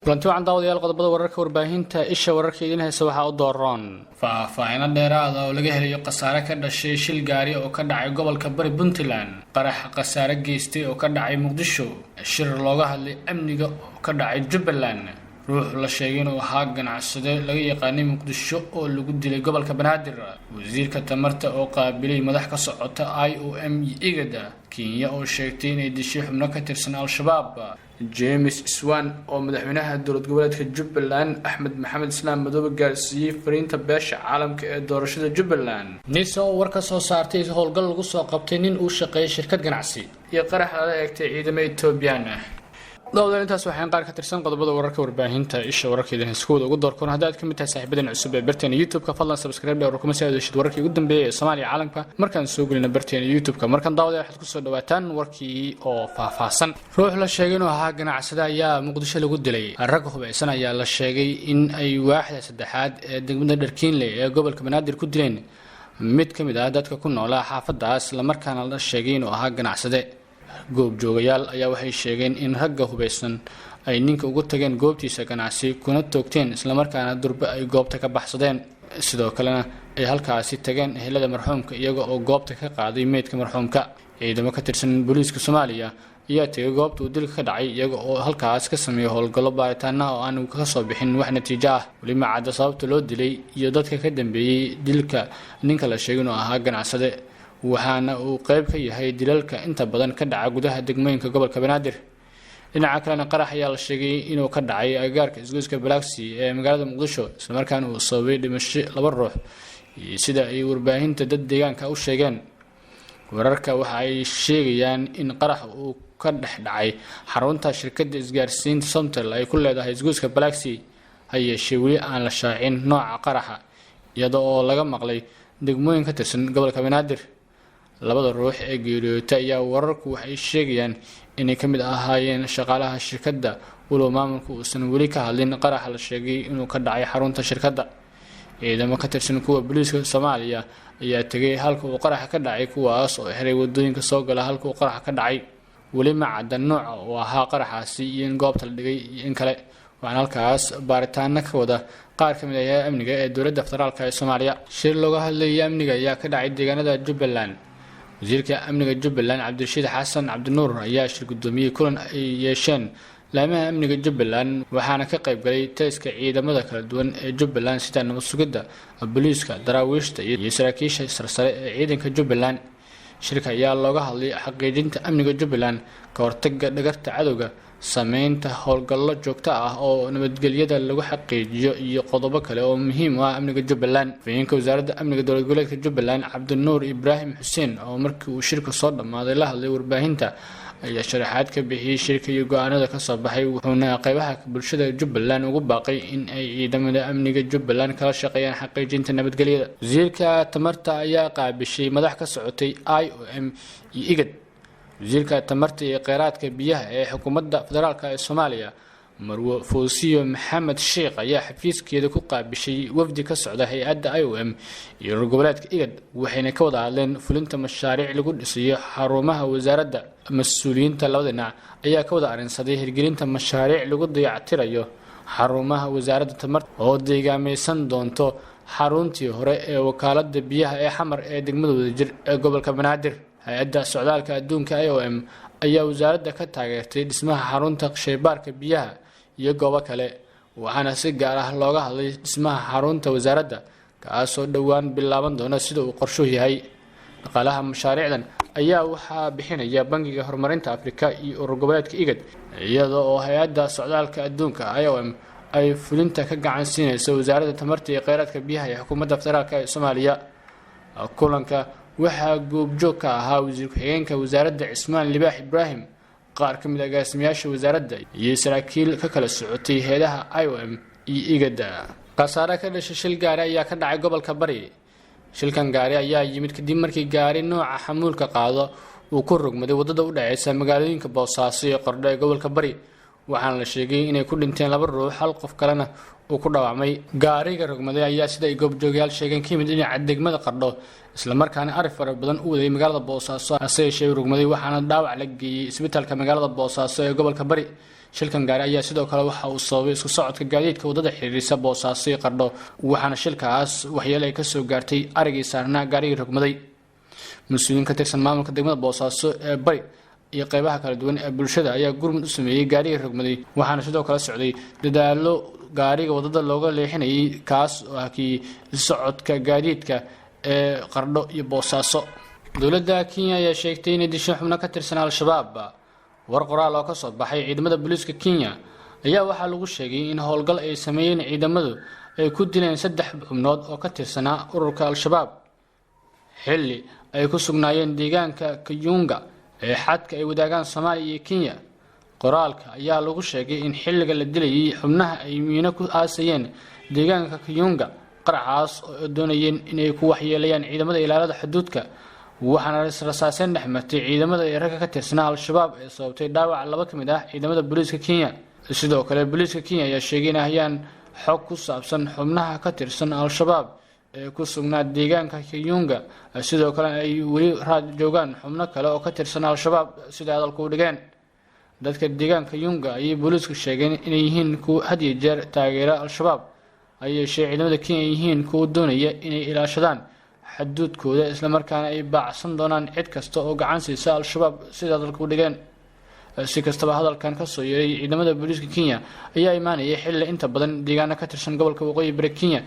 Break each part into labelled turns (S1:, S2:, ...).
S1: kulanti wacan daawadayaal qodobada wararka warbaahinta isha wararka idin haysa waxaa u dooran faahfaahin dheeraad ah oo laga helayo khasaare ka dhashay shil gaari oo ka dhacay gobolka Bari Puntland qarax khasaare geystay oo ka dhacay Muqdisho shir looga hadlay amniga oo ka dhacay Jubbaland ruux la sheegay inuu ahaa ganacsade laga yaqaanay Muqdisho oo lagu dilay gobolka Banaadir wasiirka tamarta oo qaabilay madax ka socota IOM igada Kenya oo sheegtay inay dishay xubno ka tirsan Al-Shabaab James Swan oo madaxweynaha dowlad goboleedka Jubbaland Axmed Maxamed Islaam Madoobe gaarsiiyay fariinta beesha caalamka ee doorashada Jubbaland NISA oo war ka soo saartay howlgal lagu soo qabtay nin uu shaqeeyay shirkad ganacsi iyo qarax la eegtay ciidamada Itoobiyan dawladda intaas waxaan qaar ka tirsan qodobada wararka warbaahinta isha wararkeeda iskuuda ugu doorkoon haddaad ka mid tahay saaxiibadan cusub ee barteena YouTube-ka fadlan subscribe dhawr kuma saadashid wararkii ugu dambeeyay ee Soomaaliya caalamka markaan soo gelino barteena YouTube-ka markaan daawada waxaad ku soo dhawaataan warkii oo faahfaahsan ruux la sheegay inuu ahaa ganacsade ayaa Muqdisho lagu dilay rag hubeysan ayaa la sheegay in ay waaxda saddexaad ee degmada Dharkiinle ee gobolka Banaadir ku dileen mid ka mid ah dadka ku nool xaafadaas la markaana la sheegay inuu ahaa ganacsade goob joogayaal ayaa waxay sheegeen in ragga hubeysan ay ninka ugu tageen goobtiisa ganacsi kuna toogteen isla markaana durba ay goobta ka baxsadeen sidoo kalena ay halkaasi tageen ehelada marxuumka iyaga oo goobta ka qaaday meedka marxuumka ciidamo ka tirsan booliiska Soomaaliya ayaa tagay goobta uu dilka ka dhacay iyaga oo halkaas ka sameeyay howlgallo baaritaan oo aan ka soo bixin wax natiijo ah wali ma cadda sababta loo dilay iyo dadka ka dambeeyay dilka ninka la sheegay inuu ahaa ganacsade waxaana uu qayb ka yahay dilalka inta badan ka dhaca gudaha degmooyinka gobolka Banaadir dhinaca kalena qarax ayaa la sheegay inuu ka dhacay agagaarka isgoyska Balaxi ee magaalada Muqdisho isla markaana uu sababay dhimasho laba ruux sida ay warbaahinta dad deegaanka u sheegeen wararka waxa ay sheegayaan in qarax uu ka dhacay xarunta shirkadda isgaarsiinta Somtel ay ku leedahay isgoyska Balaxi hayeeshee weli aan la shaacin nooca qaraxa iyadoo laga maqlay degmooyin ka tirsan gobolka Banaadir labada ruux ee geeriyootay ayaa wararku waxay sheegayaan inay ka mid ahaayeen shaqaalaha shirkadda walow maamulku uusan weli ka hadlin qarax la sheegay inuu ka dhacay xarunta shirkadda ciidamo ka tirsan kuwa booliiska Soomaaliya ayaa tagay halka uu qarax ka dhacay kuwaas oo xiray wadooyinka soo gala halka uu qarax ka dhacay weli ma cadda nooca oo ahaa qaraxaasi iyo in goobta la dhigay iyo in kale waxaan halkaas baaritaano ka wada qaar ka mid ah amniga ee dowladda federaalka ee Soomaaliya shir looga hadlayay amniga ayaa ka dhacay deegaanada Jubbaland wasiirka amniga Jubbaland Cabdirashiid Xasan Cabdinuur ayaa shir gudoomiyay kulan ay yeesheen laamaha amniga Jubbaland waxaana ka qayb galay tayska ciidamada kala duwan ee Jubbaland sida nabad sugidda booliiska daraawiishta iyo saraakiisha sarsare ee ciidanka Jubbaland shirka ayaa looga hadlay xaqiijinta amniga Jubbaland ka hortagga dhagarta cadawga sameynta howlgallo joogto ah oo nabadgelyada lagu xaqiijiyo iyo qodobo kale oo muhiim ah amniga Jubbaland fayeenka wasaaradda amniga dowlad goboleedka Jubbaland Cabdinuur Ibraahim Xuseen oo markii uu shirka soo dhamaaday la hadlay warbaahinta ayaa sharaxaad ka bixiyay shirka iyo go'aanada ka soo baxay wuxuuna qaybaha bulshada Jubbaland ugu baaqay in ay ciidamada amniga Jubbaland kala shaqeeyaan xaqiijinta nabadgelyada wasiirka tamarta ayaa qaabishay madax ka socotay IOM iyo igad wasiirka tamarta iyo kheyraadka biyaha ee xukuumadda federaalka ee Soomaaliya Marwo Foosiyo Maxamed Sheekh ayaa xafiiskeeda ku qaabishay wafdi ka socda hay'adda IOM iyo goboleedka igad waxayna ka wada hadleen fulinta mashaariic lagu dhisayo xarumaha wasaaradda mas'uuliyiinta labada dhinac ayaa ka wada arrinsaday hirgelinta mashaariic lagu dayactirayo xarumaha wasaaradda tamarta oo deegaameysan doonto xaruntii hore ee wakaaladda biyaha ee xamar ee degmada Wadajir ee gobolka Banaadir hay'adda socdaalka adduunka IOM ayaa wasaaradda ka taageertay dhismaha xarunta shaybaarka biyaha iyo goobo kale waxaana si gaar ah looga hadlay dhismaha xarunta wasaaradda kaasoo dhowaan bilaaban doona sida uu qorshuhu yahay dhaqaalaha mashaariicdan ayaa waxaa bixinaya bangiga horumarinta Afrika iyo urur goboleedka igad iyadoo hay'adda socdaalka adduunka IOM ay fulinta ka gacan siinayso wasaaradda tamarta iyo kheyraadka biyaha ee xukuumadda federaalka ee Soomaaliya kulanka waxaa goobjoog ka ahaa wasiir ku-xigeenka wasaaradda Cismaan Libaax Ibraahim qaar ka mid ah agaasimayaasha wasaaradda iyo saraakiil ka kala socotay hay'adaha IOM iyo igada khasaare ka dhashay shil gaari ayaa ka dhacay gobolka Bari shilkan gaari ayaa yimid kadib markii gaari nooca xamuulka qaado uu ku rogmaday wadada u dhaxaysa magaalooyinka Boosaaso iyo Qardho ee gobolka Bari waxaana la sheegay inay ku dhinteen laba ruux hal qof kalena uu ku dhaawacmay gaariga rogmaday ayaa sida ay goobjoogayaal sheegeen ka yimid dhinaca degmada Qardho isla markaana arif fara badan u waday magaalada Boosaaso hase yeeshee rogmaday waxaana dhaawac la geeyay isbitaalka magaalada Boosaaso ee gobolka Bari shilkan gaari ayaa sidoo kale waxa uu sababay isku socodka gaadiidka wadada xiriirisa Boosaaso iyo Qardho waxaana shilkaas waxyeelay ka soo gaartay arigii saarnaa gaarigii rogmaday mas'uuliyiin ka tirsan maamulka degmada Boosaaso ee Bari iyo qaybaha kala duwan ee bulshada ayaa gurmud u sameeyay gaarigii rogmaday waxaana sidoo kale socday dadaalo gaariga wadada looga leexinayay kaas oo hakiyay socodka gaadiidka ee Qardho iyo Boosaaso dowladda Kenya ayaa sheegtay in disho xubno ka tirsan al-shabaab war qoraal oo ka soo baxay ciidamada booliiska Kenya ayaa waxa lagu sheegay in howlgal ay sameeyeen ciidamadu ay ku dileen 3 xubnood oo ka tirsanaa ururka al-shabaab xilli ay ku sugnaayeen deegaanka Kayunga ee xadka ay wadaagaan Soomaaliya iyo Kenya qoraalka ayaa lagu sheegay in xilliga la dilayay xubnaha ay miino ku aasayeen deegaanka Kayunga qaraxaas oo doonayeen inay ku waxyeelayaan ciidamada ilaalada xuduudka waxaana rasaaseen dhexmartay ciidamada ee ragga ka tirsanaa al-shabaab ee sababtay dhaawac laba ka mid ah ciidamada booliiska Kenya sidoo kale booliiska Kenya ayaa sheegay in hayaan xog ku saabsan xubnaha ka tirsan al-shabaab ee ku sugnaa deegaanka Kayunga sidoo kale ay weli raad joogaan xubno kale oo ka tirsan al-shabaab sida hadalku u dhigeen dadka deegaanka Kayunga ay booliisku sheegeen inay yihiin kuwa had iyo jeer taageera al-shabaab ay ciidamada Kenya yihiin kuwa doonaya inay ilaashadaan xuduudkooda isla markaana ay baacsan doonaan cid kasta oo gacan siisa al-shabaab sida hadalku u dhigeen si kastaba hadalkan ka soo yeeray ciidamada booliiska Kenya ayaa imaanaya xilli inta badan deegaanada ka tirsan gobolka waqooyi bari Kenya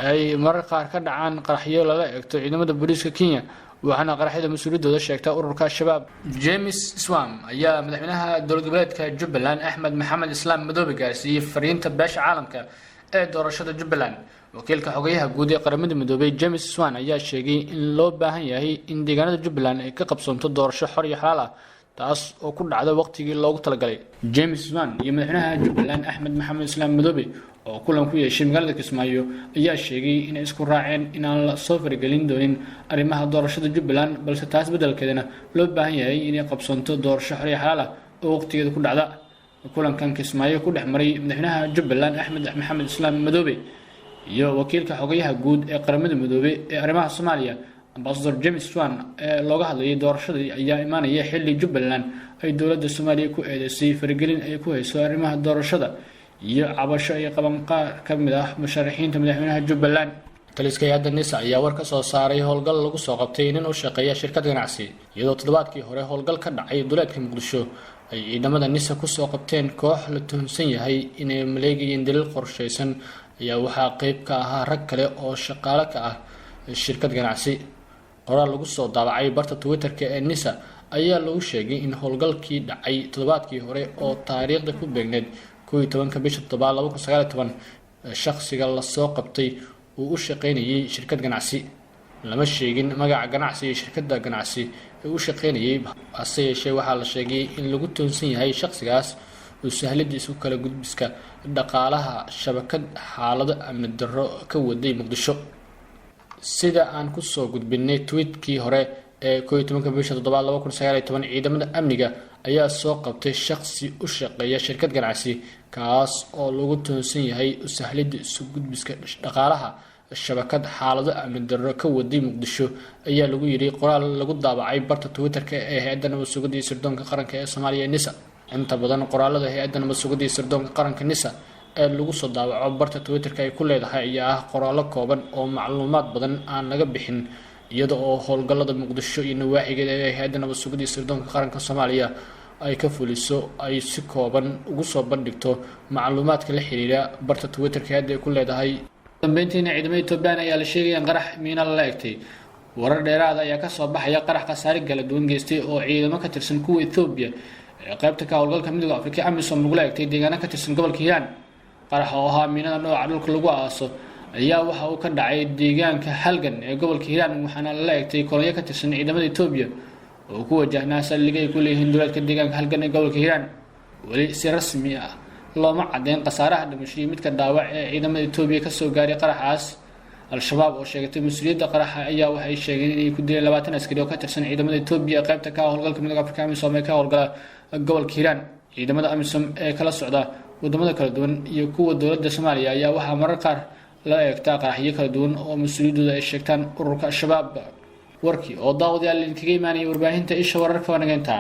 S1: ay marar qaar ka dhacaan qaraxyo lala eegto ciidamada booliiska Kenya waxaana qaraxyada mas'uuliyadooda sheegta ururka al-shabaab James Swam ayaa madaxweynaha dowlad goboleedka Jubbaland Axmed Maxamed Islaam Madoobe gaarsiiyay fariinta beesha caalamka ee doorashada Jubbaland wakiilka xogayaha guud ee qaramada midoobay James Swan ayaa sheegay in loo baahan yahay in deegaanada Jubbaland ay ka qabsoonto doorasho xor iyo xalaal ah taas oo ku dhacda waqtigii loogu talagalay James Swan iyo madaxweynaha Jubbaland Axmed Maxamed Islaam Madoobe oo kulan ku yeeshay magaalada Kismaayo ayaa sheegay in isku raaceen in aan la soo faragelin doonin arrimaha doorashada Jubbaland balse taas beddelkeedana loo baahan yahay in ay qabsoonto doorasho xor iyo xalaal ah oo waqtigeeda ku dhacda kulankan Kismaayo ku dhexmaray madaxweynaha Jubbaland Axmed Maxamed Islaam Madoobe iyo wakiilka xogayaha guud ee qaramada midoobay ee arrimaha Soomaaliya Ambassador James Swan ee looga hadlayay doorashadii ayaa imaanaya xilli Jubbaland ay dowladda Soomaaliya ku eedeysay faragelin ay ku hayso arrimaha doorashada iyo cabasho ay qaban qaar ka mid ah musharaxiinta madaxweynaha Jubbaland taliska hay'adda NISA ayaa war ka soo saaray howlgal lagu soo qabtay nin u shaqeeya shirkad ganacsi iyadoo toddobaadkii hore howlgal ka dhacay duleedka Muqdisho ay ciidamada NISA ku soo qabteen koox la tuhunsan yahay inay maleegayeen dalil qorsheysan ayaa waxaa qayb ka ahaa rag kale oo shaqaale ka ah shirkad ganacsi qoraal lagu soo daabacay barta Twitter-ka ee NISA ayaa lagu sheegay in howlgalkii dhacay toddobaadkii hore oo taariikhda ku beegneed 11 bisha 2019 shakhsiga la soo qabtay uu u shaqeynayay shirkad ganacsi lama sheegin magaca ganacsi iyo shirkadda ganacsi ee uu shaqeynayay hase yeeshee waxaa la sheegay in lagu toonsan yahay shakhsigaas uu sahladiisu kala gudbiska dhaqaalaha shabakad xaalado amni darro ka waday Muqdisho sida aan ku soo gudbinay tweetkii hore ee 11 bisha 2019 ciidamada amniga ayaa soo qabtay shakhsi u shaqeeya shirkad ganacsi kaas oo lagu toonsan yahay sahladiisu gudbiska dhaqaalaha shabakad xaalado amni darro ka waday Muqdisho ayaa lagu yiri qoraal lagu daabacay barta Twitter-ka ee hay'adda nabad sugidda sirdoonka qaranka ee Soomaaliya NISA inta badan qoraalada hay'adda nabad sugidda sirdoonka qaranka NISA ee lagu soo daabaco barta Twitter-ka ay ku leedahay ayaa ah qoraallo kooban oo macluumaad badan aan laga bixin iyada oo howlgallada Muqdisho iyo nawaaxigeeda ee hay'adda nabad sugidda sirdoonka qaranka Soomaaliya ay ka fuliso ay si kooban ugu soo bandhigto macluumaadka la xiriira barta Twitter-ka ee ku leedahay dambeyntiina ciidamada Itoobiya ayaa la sheegay in qarax miino la egtay warar dheeraad ayaa ka soo baxaya qarax khasaare kala duwan geystay oo ciidamo ka tirsan kuwa Itoobiya ee qaybta ka howlgalka midowga Afrika AMISOM lagu egtay deegaano ka tirsan gobolka Hiiraan qarax oo ahaa miinada nooca dhulka lagu aaso ayaa waxa uu ka dhacay deegaanka Halgan ee gobolka Hiiraan waxaana la egtay kolonyo ka tirsan ciidamada Itoobiya oo ku wajahnaa saldhig ay ku leeyihiin duleedka deegaanka Halgan ee gobolka Hiiraan wali si rasmi ah looma cadeyn khasaaraha dhimasho midka dhaawac ee ciidamada Itoobiya ka soo gaaray qaraxaas al-shabaab oo sheegatay mas'uuliyadda qaraxa ayaa waxay sheegeen inay ku dileen 20 askari oo ka tirsan ciidamada Itoobiya qaybta ka howlgalka midowga Afrika AMISOM ee ka howlgala gobolka Hiiraan ciidamada AMISOM ee kala socda wadamada kala duwan iyo kuwa dowladda Soomaaliya ayaa waxaa marar qaar la eegtaa qaraxyo kala duwan oo mas'uuliyadooda ay sheegtaan ururka al-shabaab warkii oo daawadayaal idinkaga imaanaya warbaahinta isha wararka wanaaganta